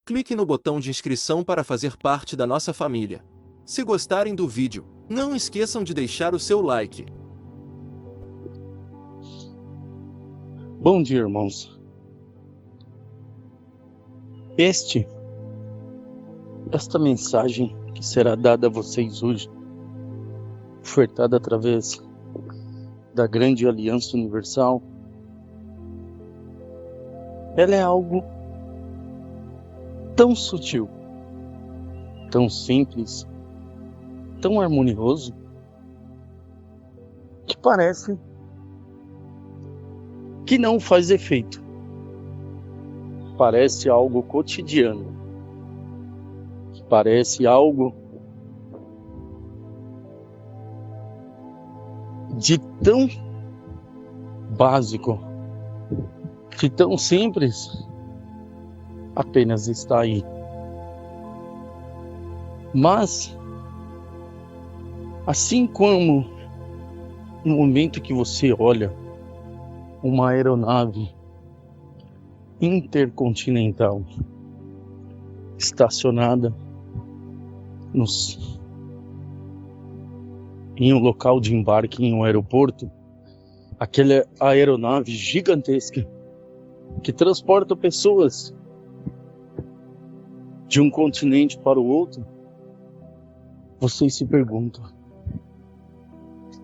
Clique no botão de inscrição para fazer parte da nossa família. Se gostarem do vídeo, não esqueçam de deixar o seu like. Bom dia, irmãos. Esta mensagem que será dada a vocês hoje, ofertada através da Grande Aliança Universal, ela é algo tão sutil, tão simples, tão harmonioso, que parece que não faz efeito. Parece algo cotidiano, que parece algo de tão básico, de tão simples, apenas está aí. Mas, assim como no momento que você olha uma aeronave intercontinental estacionada em um local de embarque em um aeroporto, aquela aeronave gigantesca que transporta pessoas de um continente para o outro, você se pergunta: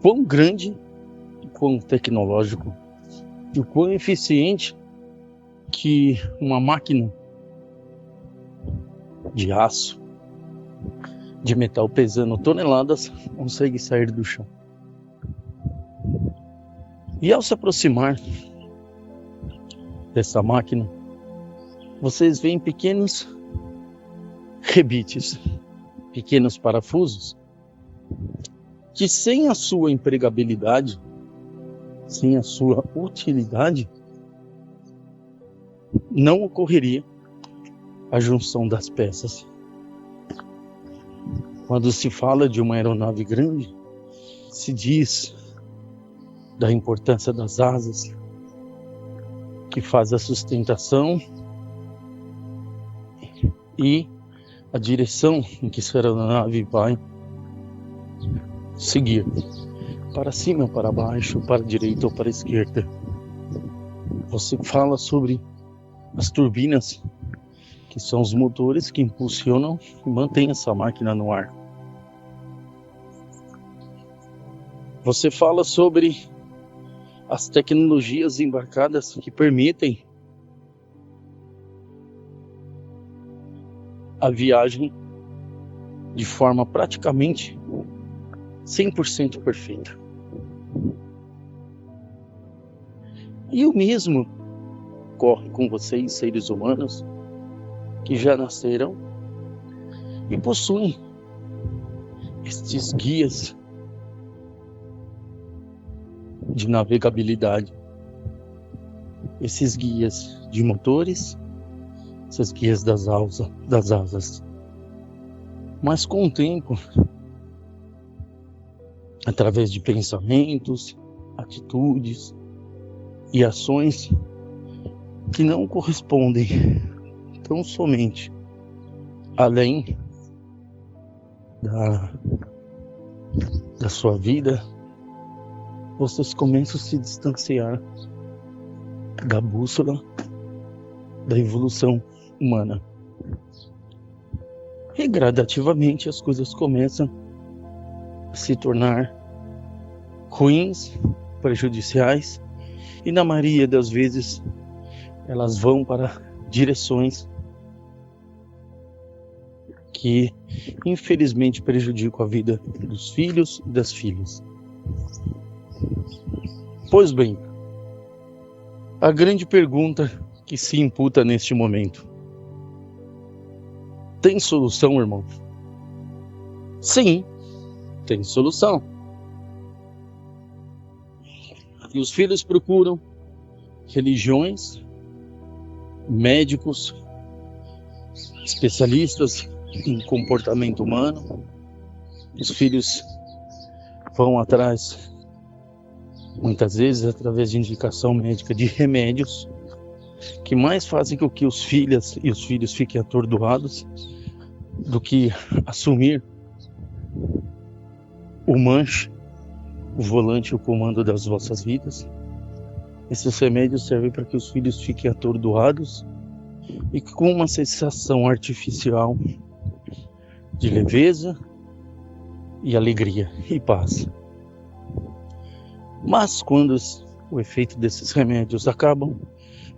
quão grande e quão tecnológico e o quão eficiente que uma máquina de aço, de metal pesando toneladas, consegue sair do chão. E ao se aproximar dessa máquina, vocês veem pequenos rebites, pequenos parafusos, que sem a sua empregabilidade, sem a sua utilidade, não ocorreria a junção das peças. Quando se fala de uma aeronave grande, se diz da importância das asas, que faz a sustentação e a direção em que essa aeronave vai seguir, para cima ou para baixo, para a direita ou para a esquerda. Você fala sobre as turbinas, que são os motores que impulsionam e mantêm essa máquina no ar. Você fala sobre as tecnologias embarcadas que permitem a viagem de forma praticamente 100% perfeita. E o mesmo ocorre com vocês, seres humanos, que já nasceram e possuem estes guias de navegabilidade, esses guias de motores, esses guias das asas. Mas com o tempo, através de pensamentos, atitudes e ações que não correspondem tão somente além da sua vida, vocês começam a se distanciar da bússola da evolução humana. E gradativamente as coisas começam a se tornar ruins, prejudiciais, e na maioria das vezes elas vão para direções que infelizmente prejudicam a vida dos filhos e das filhas. Pois bem, a grande pergunta que se imputa neste momento: tem solução, irmão? Sim, tem solução. E os filhos procuram religiões, médicos, especialistas em comportamento humano. Os filhos vão atrás, muitas vezes através de indicação médica, de remédios que mais fazem com que os filhos fiquem atordoados do que assumir o manche, o volante, o comando das vossas vidas. Esses remédios servem para que os filhos fiquem atordoados e com uma sensação artificial de leveza e alegria e paz. Mas quando o efeito desses remédios acabam,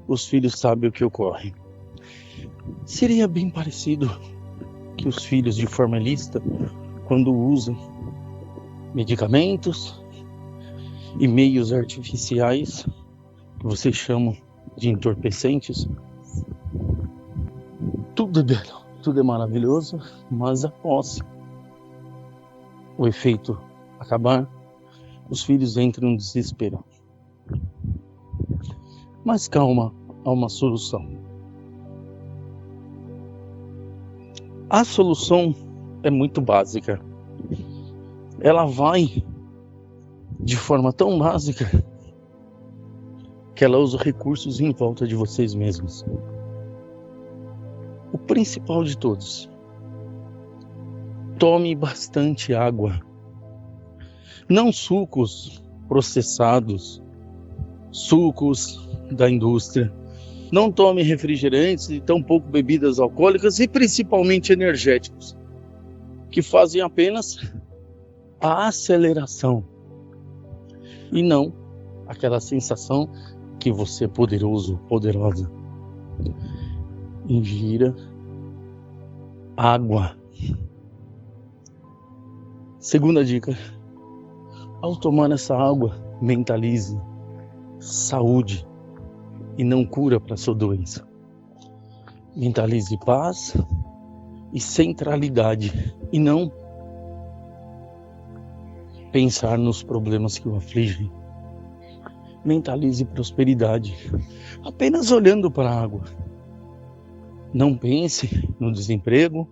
os filhos sabem o que ocorre. Seria bem parecido que os filhos de forma ilícita, quando usam medicamentos e meios artificiais, que vocês chamam de entorpecentes, tudo é maravilhoso, mas após o efeito acabar, os filhos entram em desespero. Mas calma, há uma solução. A solução é muito básica. Ela vai de forma tão básica que ela usa recursos em volta de vocês mesmos. O principal de todos: tome bastante água. Não sucos processados, sucos da indústria. Não tome refrigerantes e tampouco bebidas alcoólicas e principalmente energéticos, que fazem apenas a aceleração e não aquela sensação que você é poderoso, poderosa. Ingira água. Segunda dica: ao tomar essa água, mentalize saúde e não cura para sua doença. Mentalize paz e centralidade e não pensar nos problemas que o afligem. Mentalize prosperidade apenas olhando para a água. Não pense no desemprego,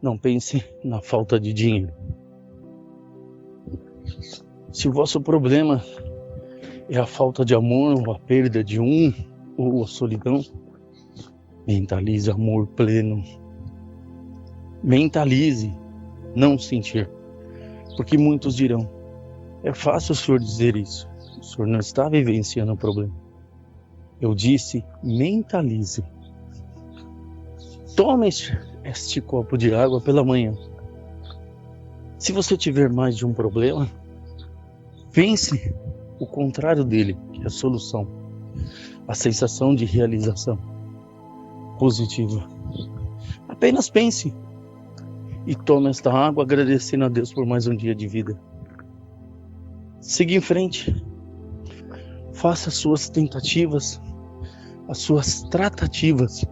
não pense na falta de dinheiro. Se o vosso problema é a falta de amor, ou a perda de um, ou a solidão, mentalize amor pleno. Mentalize não sentir. Porque muitos dirão: é fácil o senhor dizer isso. O senhor não está vivenciando o problema. Eu disse: mentalize. Tome este copo de água pela manhã. Se você tiver mais de um problema, pense o contrário dele, que é a solução. A sensação de realização positiva. Apenas pense e tome esta água agradecendo a Deus por mais um dia de vida. Siga em frente. Faça as suas tentativas, as suas tratativas,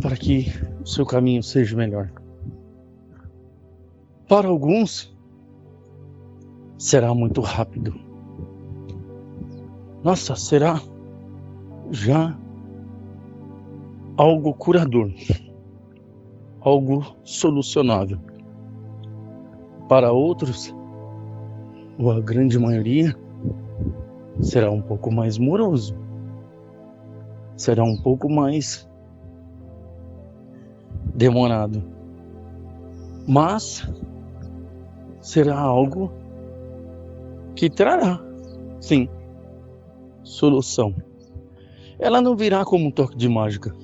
para que o seu caminho seja melhor. Para alguns, será muito rápido. Nossa, será já algo curador, algo solucionável. Para outros, ou a grande maioria, será um pouco mais moroso, será um pouco mais demorado, mas será algo que trará, sim, solução. Ela não virá como um toque de mágica,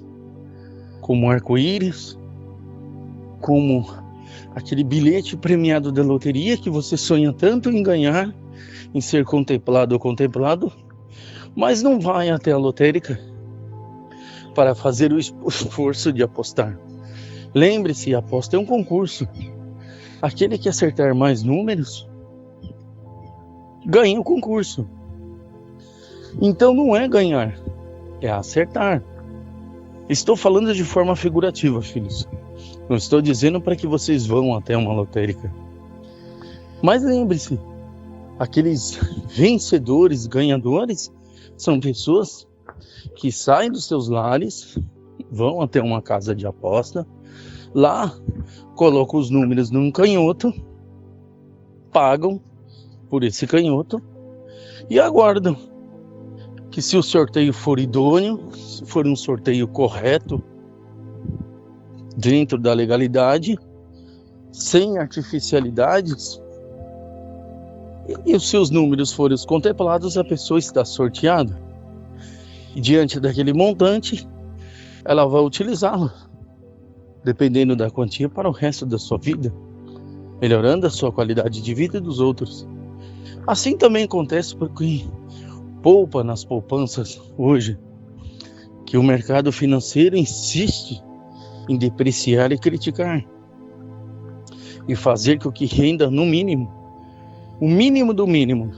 como um arco-íris, como aquele bilhete premiado da loteria que você sonha tanto em ganhar, em ser contemplado ou contemplado, mas não vai até a lotérica para fazer o esforço de apostar. Lembre-se, a aposta é um concurso. Aquele que acertar mais números ganha o concurso. Então não é ganhar, é acertar. Estou falando de forma figurativa, filhos. Não estou dizendo para que vocês vão até uma lotérica. Mas lembre-se, aqueles vencedores, ganhadores, são pessoas que saem dos seus lares, vão até uma casa de aposta, lá colocam os números num canhoto, pagam por esse canhoto e aguardam que se o sorteio for idôneo, se for um sorteio correto, dentro da legalidade, sem artificialidades, e os seus números forem os contemplados, a pessoa está sorteada. E diante daquele montante, ela vai utilizá-lo, dependendo da quantia, para o resto da sua vida, melhorando a sua qualidade de vida e dos outros. Assim também acontece porque poupa nas poupanças hoje, que o mercado financeiro insiste em depreciar e criticar, e fazer com que renda no mínimo, o mínimo do mínimo,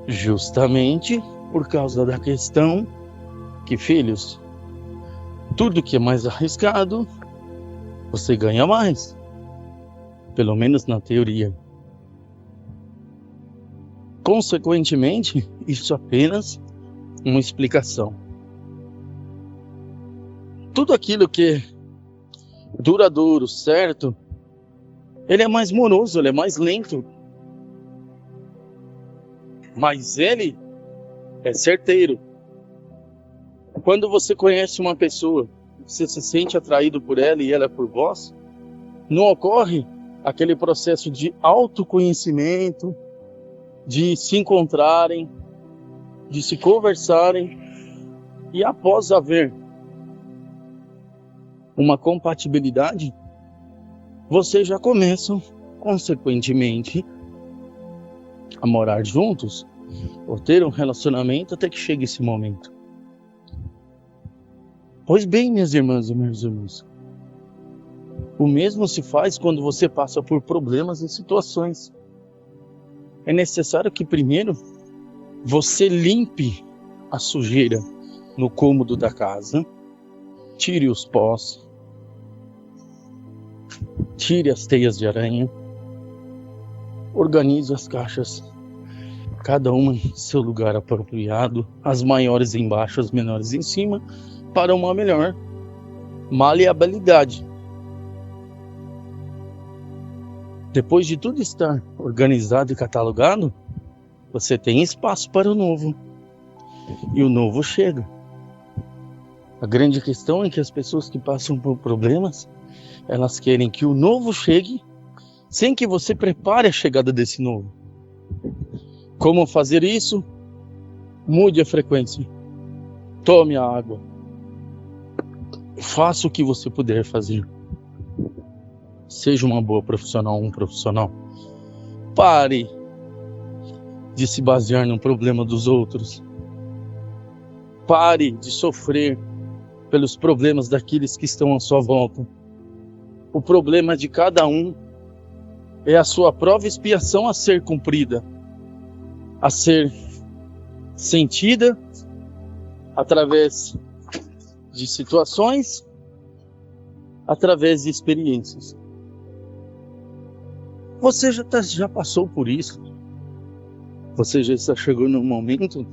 justamente por causa da questão que, filhos, tudo que é mais arriscado, você ganha mais, pelo menos na teoria. Consequentemente, isso é apenas uma explicação. Tudo aquilo que é duradouro, certo, ele é mais moroso, ele é mais lento, mas ele é certeiro. Quando você conhece uma pessoa, você se sente atraído por ela e ela por vós, não ocorre aquele processo de autoconhecimento, de se encontrarem, de se conversarem, e após haver uma compatibilidade, vocês já começam, consequentemente, a morar juntos, ou ter um relacionamento até que chegue esse momento. Pois bem, minhas irmãs e meus irmãos, o mesmo se faz quando você passa por problemas e situações. É necessário que primeiro você limpe a sujeira no cômodo da casa, tire os pós, tire as teias de aranha, organize as caixas, cada uma em seu lugar apropriado, as maiores embaixo, as menores em cima, para uma melhor maleabilidade. Depois de tudo estar organizado e catalogado, você tem espaço para o novo. E o novo chega. A grande questão é que as pessoas que passam por problemas, elas querem que o novo chegue sem que você prepare a chegada desse novo. Como fazer isso? Mude a frequência. Tome a água. Faça o que você puder fazer. Seja uma boa profissional, um profissional. Pare de se basear no problema dos outros. Pare de sofrer pelos problemas daqueles que estão à sua volta. O problema de cada um é a sua prova e expiação a ser cumprida, a ser sentida através de situações, através de experiências. Você já passou por isso. Você já está chegando no momento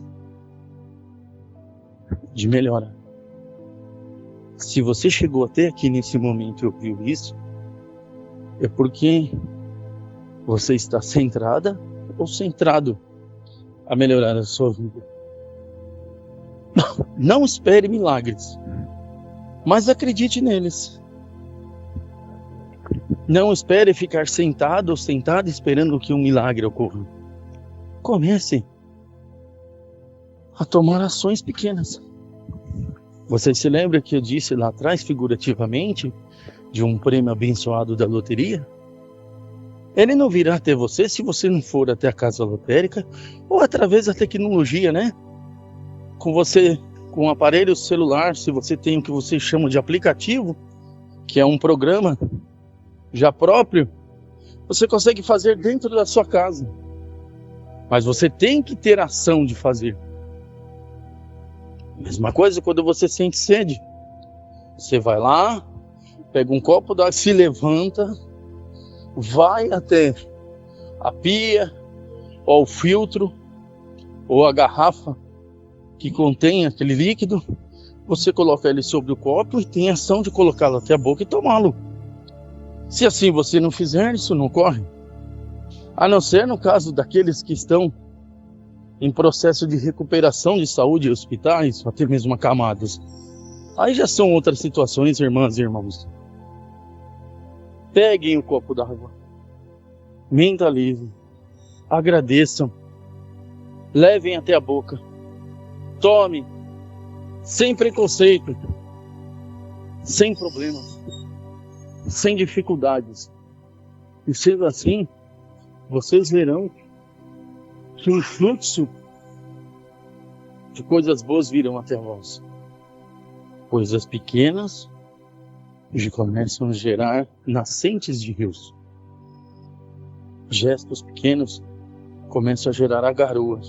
de melhorar. Se você chegou até aqui nesse momento e ouviu isso, é porque você está centrada ou centrado a melhorar a sua vida. Não espere milagres, mas acredite neles. Não espere ficar sentado ou sentada esperando que um milagre ocorra. Comece a tomar ações pequenas. Você se lembra que eu disse lá atrás, figurativamente, de um prêmio abençoado da loteria? Ele não virá até você se você não for até a casa lotérica ou através da tecnologia, né? Com um aparelho celular, se você tem o que você chama de aplicativo, que é um programa já próprio, você consegue fazer dentro da sua casa. Mas você tem que ter ação de fazer. Mesma coisa quando você sente sede. Você vai lá, pega um copo d'água, se levanta, vai até a pia, ou o filtro, ou a garrafa que contém aquele líquido. Você coloca ele sobre o copo e tem a ação de colocá-lo até a boca e tomá-lo. Se assim você não fizer, isso não ocorre. A não ser no caso daqueles que estão em processo de recuperação de saúde em hospitais, até mesmo acamados. Aí já são outras situações, irmãs e irmãos. Peguem o copo d'água, mentalizem, agradeçam, levem até a boca, tome, sem preconceito, sem problemas, sem dificuldades. E sendo assim, vocês verão que um fluxo de coisas boas virão até vós. Coisas pequenas que começam a gerar nascentes de rios. Gestos pequenos começam a gerar a garoa.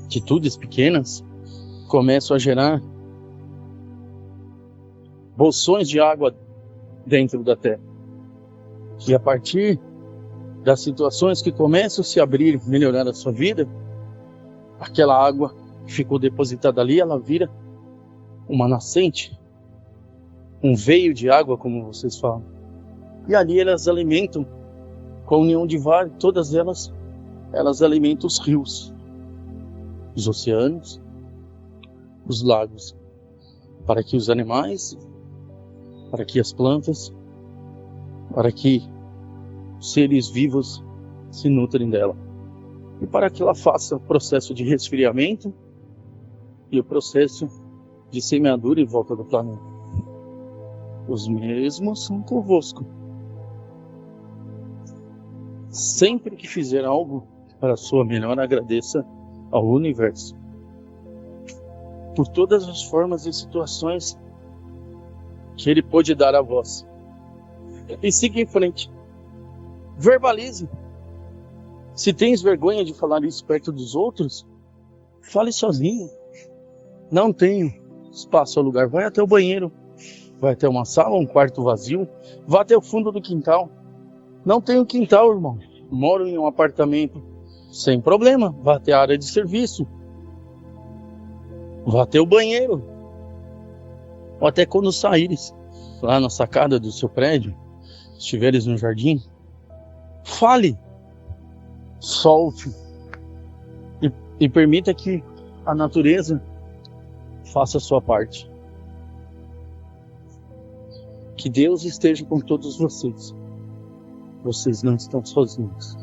Atitudes pequenas começam a gerar bolsões de água dentro da terra. E a partir das situações que começam a se abrir, melhorar a sua vida, aquela água que ficou depositada ali, ela vira uma nascente, um veio de água, como vocês falam. E ali elas alimentam, com a união de várias, todas elas alimentam os rios, os oceanos, os lagos, para que os animais, para que as plantas, para que os seres vivos se nutrem dela. E para que ela faça o processo de resfriamento e o processo de semeadura em volta do planeta. Os mesmos são convosco. Sempre que fizer algo para a sua melhor, agradeça ao universo por todas as formas e situações que ele pôde dar a vós. E siga em frente. Verbalize. Se tens vergonha de falar isso perto dos outros, fale sozinho. Não tenho espaço ou lugar. Vai até o banheiro. Vai até uma sala, um quarto vazio. Vá até o fundo do quintal. Não tenho quintal, irmão. Moro em um apartamento. Sem problema. Vá até a área de serviço. Vá até o banheiro. Ou até quando saíres lá na sacada do seu prédio, estiveres no jardim, fale, solte e permita que a natureza faça a sua parte. Que Deus esteja com todos vocês. Vocês não estão sozinhos.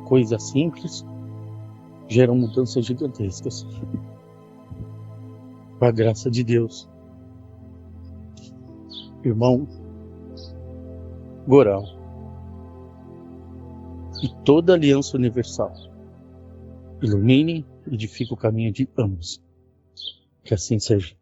Coisas simples geram mudanças gigantescas. Com a graça de Deus. Irmão Goral e toda a aliança universal ilumine e edifique o caminho de ambos. Que assim seja.